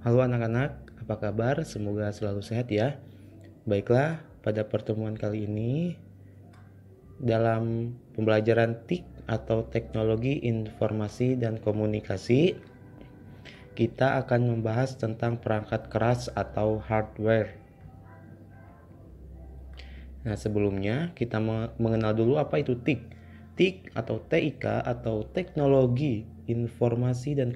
Halo anak-anak, apa kabar? Semoga selalu sehat ya. Baiklah, pada pertemuan kali ini dalam pembelajaran TIK atau Teknologi Informasi dan Komunikasi, kita akan membahas tentang perangkat keras atau hardware. Nah, sebelumnya kita mengenal dulu apa itu TIK. TIK atau TIK atau Teknologi Informasi dan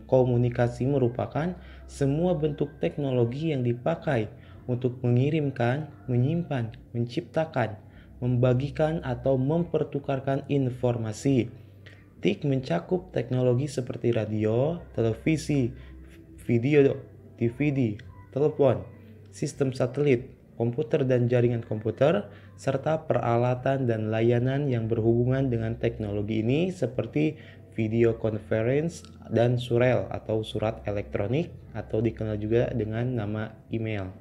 Komunikasi merupakan semua bentuk teknologi yang dipakai untuk mengirimkan, menyimpan, menciptakan, membagikan atau mempertukarkan informasi. TIK mencakup teknologi seperti radio, televisi, video, DVD, telepon, sistem satelit, komputer dan jaringan komputer, serta peralatan dan layanan yang berhubungan dengan teknologi ini seperti video conference dan surel atau surat elektronik atau dikenal juga dengan nama email.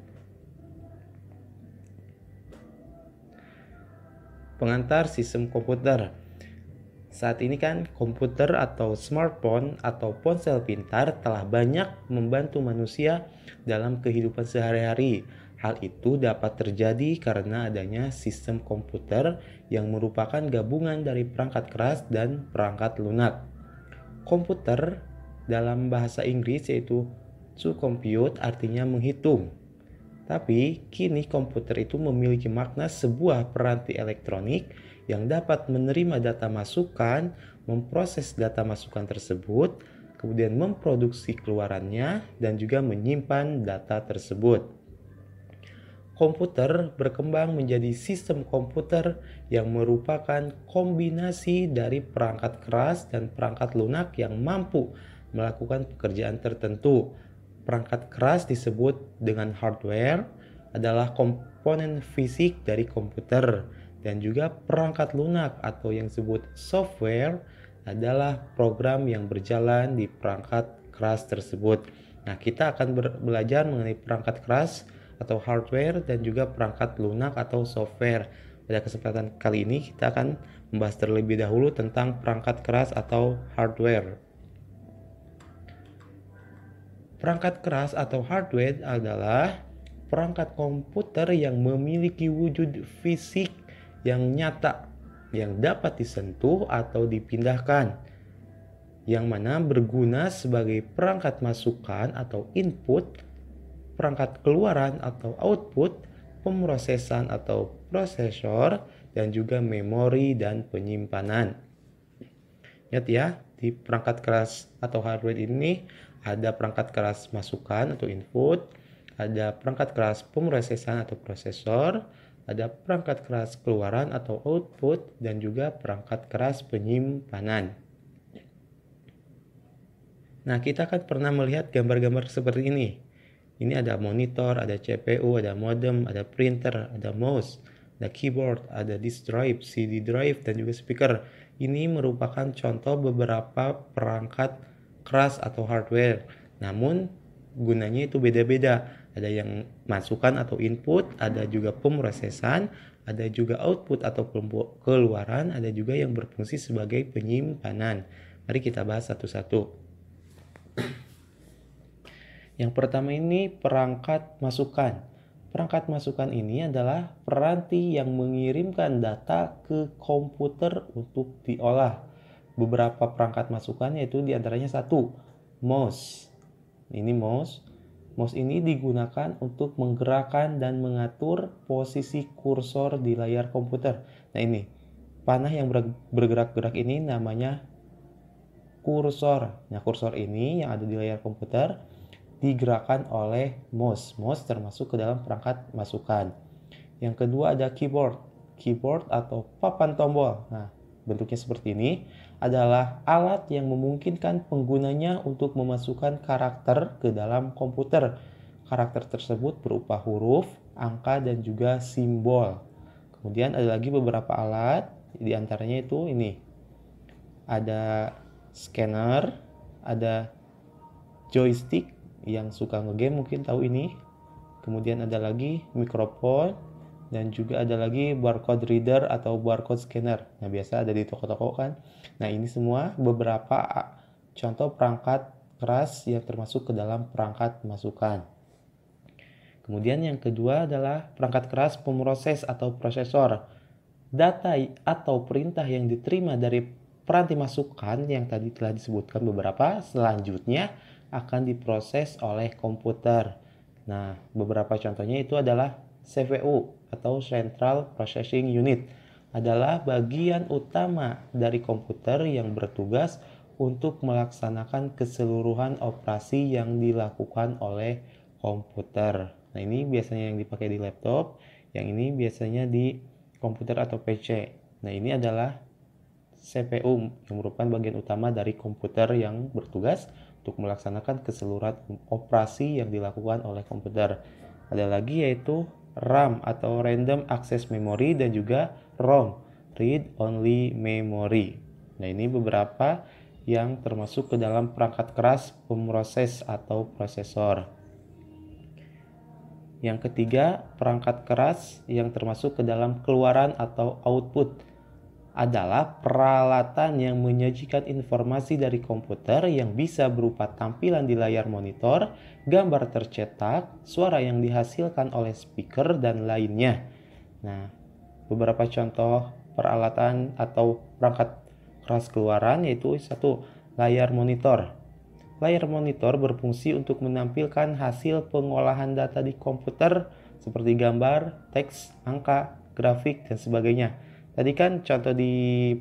Pengantar sistem komputer. Saat ini kan komputer atau smartphone atau ponsel pintar telah banyak membantu manusia dalam kehidupan sehari-hari. Hal itu dapat terjadi karena adanya sistem komputer yang merupakan gabungan dari perangkat keras dan perangkat lunak. Komputer dalam bahasa Inggris yaitu to compute artinya menghitung. Tapi kini komputer itu memiliki makna sebuah peranti elektronik yang dapat menerima data masukan, memproses data masukan tersebut, kemudian memproduksi keluarannya, dan juga menyimpan data tersebut. Komputer berkembang menjadi sistem komputer yang merupakan kombinasi dari perangkat keras dan perangkat lunak yang mampu melakukan pekerjaan tertentu. Perangkat keras disebut dengan hardware, adalah komponen fisik dari komputer, dan juga perangkat lunak atau yang disebut software adalah program yang berjalan di perangkat keras tersebut. Nah, kita akan belajar mengenai perangkat keras atau hardware dan juga perangkat lunak atau software. Pada kesempatan kali ini kita akan membahas terlebih dahulu tentang perangkat keras atau hardware. Perangkat keras atau hardware adalah perangkat komputer yang memiliki wujud fisik yang nyata, yang dapat disentuh atau dipindahkan, yang mana berguna sebagai perangkat masukan atau input, perangkat keluaran atau output, pemrosesan atau prosesor, dan juga memori dan penyimpanan. Ingat ya, di perangkat keras atau hardware ini ada perangkat keras masukan atau input, ada perangkat keras pemrosesan atau prosesor, ada perangkat keras keluaran atau output, dan juga perangkat keras penyimpanan. Nah, kita kan pernah melihat gambar-gambar seperti ini. Ini ada monitor, ada CPU, ada modem, ada printer, ada mouse, ada keyboard, ada disk drive, CD drive, dan juga speaker. Ini merupakan contoh beberapa perangkat keras atau hardware. Namun gunanya itu beda-beda. Ada yang masukan atau input, ada juga pemrosesan, ada juga output atau keluaran, ada juga yang berfungsi sebagai penyimpanan. Mari kita bahas satu-satu. Yang pertama ini perangkat masukan. Perangkat masukan ini adalah peranti yang mengirimkan data ke komputer untuk diolah. Beberapa perangkat masukan yaitu diantaranya satu, mouse. Ini mouse. Mouse ini digunakan untuk menggerakkan dan mengatur posisi kursor di layar komputer. Nah ini, panah yang bergerak-gerak ini namanya kursor. Nah kursor ini yang ada di layar komputer digerakkan oleh mouse. Mouse termasuk ke dalam perangkat masukan. Yang kedua ada keyboard. Keyboard atau papan tombol. Nah, bentuknya seperti ini adalah alat yang memungkinkan penggunanya untuk memasukkan karakter ke dalam komputer. Karakter tersebut berupa huruf, angka, dan juga simbol. Kemudian ada lagi beberapa alat, di antaranya itu ini. Ada scanner, ada joystick, yang suka ngegame mungkin tahu ini. Kemudian ada lagi mikrofon, dan juga ada lagi barcode reader atau barcode scanner. Nah biasa ada di toko-toko kan. Nah ini semua beberapa contoh perangkat keras yang termasuk ke dalam perangkat masukan. Kemudian yang kedua adalah perangkat keras pemroses atau prosesor. Data atau perintah yang diterima dari peranti masukan yang tadi telah disebutkan beberapa selanjutnya akan diproses oleh komputer. Nah, beberapa contohnya itu adalah CPU atau Central Processing Unit adalah bagian utama dari komputer yang bertugas untuk melaksanakan keseluruhan operasi yang dilakukan oleh komputer. Nah, ini biasanya yang dipakai di laptop, yang ini biasanya di komputer atau PC. Nah, ini adalah CPU yang merupakan bagian utama dari komputer yang bertugas untuk melaksanakan keseluruhan operasi yang dilakukan oleh komputer. Ada lagi yaitu RAM atau Random Access Memory dan juga ROM, Read Only Memory. Nah, ini beberapa yang termasuk ke dalam perangkat keras pemroses atau prosesor. Yang ketiga, perangkat keras yang termasuk ke dalam keluaran atau output adalah peralatan yang menyajikan informasi dari komputer yang bisa berupa tampilan di layar monitor, gambar tercetak, suara yang dihasilkan oleh speaker, dan lainnya. Nah, beberapa contoh peralatan atau perangkat keras keluaran yaitu satu, layar monitor. Layar monitor berfungsi untuk menampilkan hasil pengolahan data di komputer seperti gambar, teks, angka, grafik, dan sebagainya. Tadi kan contoh di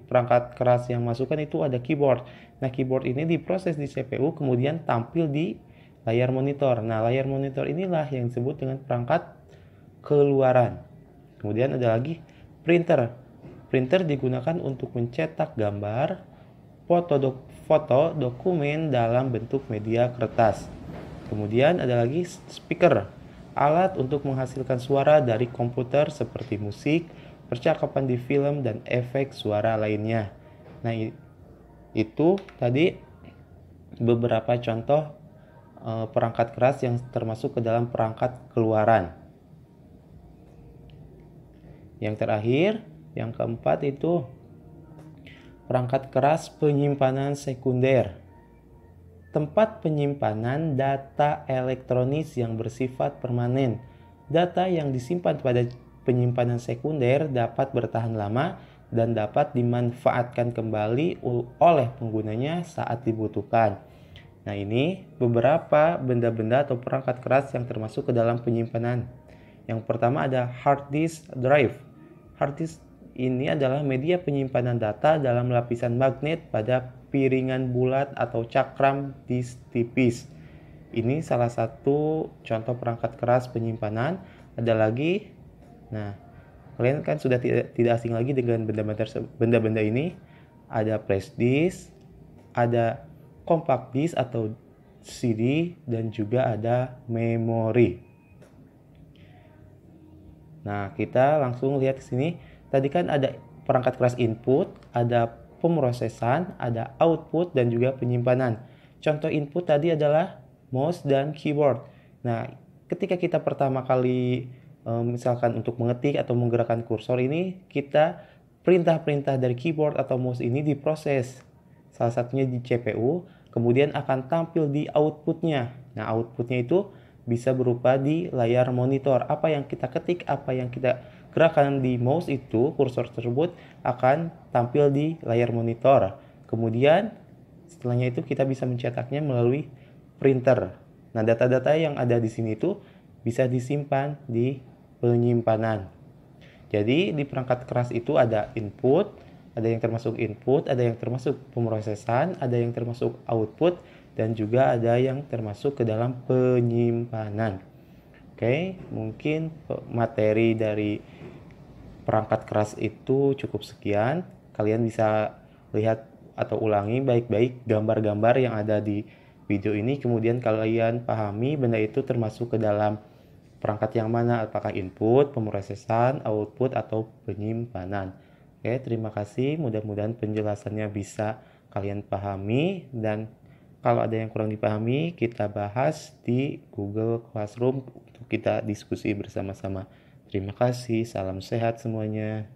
perangkat keras yang masukkan itu ada keyboard. Nah, keyboard ini diproses di CPU kemudian tampil di layar monitor. Nah, layar monitor inilah yang disebut dengan perangkat keluaran. Kemudian ada lagi printer. Printer digunakan untuk mencetak gambar, foto dokumen dalam bentuk media kertas. Kemudian ada lagi speaker, alat untuk menghasilkan suara dari komputer seperti musik, percakapan di film, dan efek suara lainnya. Nah, itu tadi beberapa contoh perangkat keras yang termasuk ke dalam perangkat keluaran. Yang terakhir, yang keempat itu perangkat keras penyimpanan sekunder. Tempat penyimpanan data elektronis yang bersifat permanen. Data yang disimpan pada penyimpanan sekunder dapat bertahan lama dan dapat dimanfaatkan kembali oleh penggunanya saat dibutuhkan. Nah, ini beberapa benda-benda atau perangkat keras yang termasuk ke dalam penyimpanan. Yang pertama ada hard disk drive. Hard disk ini adalah media penyimpanan data dalam lapisan magnet pada piringan bulat atau cakram disk tipis. Ini salah satu contoh perangkat keras penyimpanan. Ada lagi, nah kalian kan sudah tidak asing lagi dengan benda-benda ini. Ada flash disk, ada compact disk atau CD, dan juga ada memori. Nah, kita langsung lihat ke sini. Tadi kan ada perangkat keras input, ada pemrosesan, ada output, dan juga penyimpanan. Contoh input tadi adalah mouse dan keyboard. Nah, ketika kita pertama kali misalkan untuk mengetik atau menggerakkan kursor ini, kita perintah-perintah dari keyboard atau mouse ini diproses. Salah satunya di CPU, kemudian akan tampil di outputnya. Nah, outputnya itu bisa berupa di layar monitor. Apa yang kita ketik, apa yang kita gerakan di mouse itu, kursor tersebut akan tampil di layar monitor. Kemudian setelahnya itu kita bisa mencetaknya melalui printer. Nah, data-data yang ada di sini itu bisa disimpan di penyimpanan. Jadi di perangkat keras itu ada input, ada yang termasuk input, ada yang termasuk pemrosesan, ada yang termasuk output, dan juga ada yang termasuk ke dalam penyimpanan. Oke, mungkin materi dari perangkat keras itu cukup sekian. Kalian bisa lihat atau ulangi baik-baik gambar-gambar yang ada di video ini. Kemudian kalian pahami benda itu termasuk ke dalam perangkat yang mana, apakah input, pemrosesan, output, atau penyimpanan. Oke, terima kasih. Mudah-mudahan penjelasannya bisa kalian pahami, dan kalau ada yang kurang dipahami, kita bahas di Google Classroom untuk kita diskusi bersama-sama. Terima kasih, salam sehat semuanya.